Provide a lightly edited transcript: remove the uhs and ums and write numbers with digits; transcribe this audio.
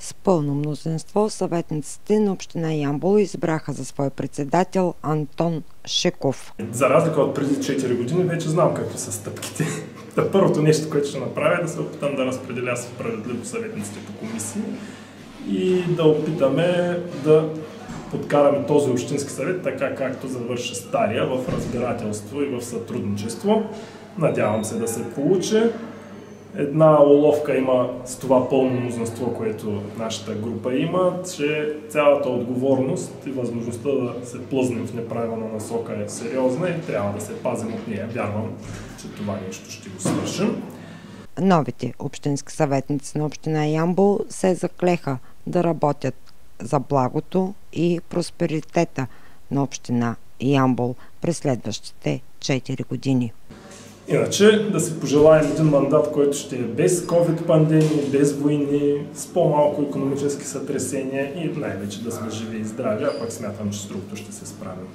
С пълно мнозинство съветниците на община Ямбол избраха за свой председател Антон Шеков. За разлика от преди 4 години, вече знам какви са стъпките. Първото нещо, което ще направя, е да се опитам да разпределя справедливо съветниците по комисии и да опитаме да подкараме този общински съвет, така както завърши стария, в разбирателство и в сътрудничество. Надявам се да се получи. Една уловка има с това пълно мнозинство, което нашата група има, че цялата отговорност и възможността да се плъзнем в неправилна насока е сериозна и трябва да се пазим от нея. Вярвам, че това нещо ще го свършим. Новите общински съветници на община Ямбол се заклеха да работят за благото и просперитета на община Ямбол през следващите 4 години. Иначе да си пожелаем един мандат, който ще е без COVID-пандемии, без войни, с по-малко икономически сътресения и най-вече да сме живи и здрави, а пък смятам, че с другото ще се справим.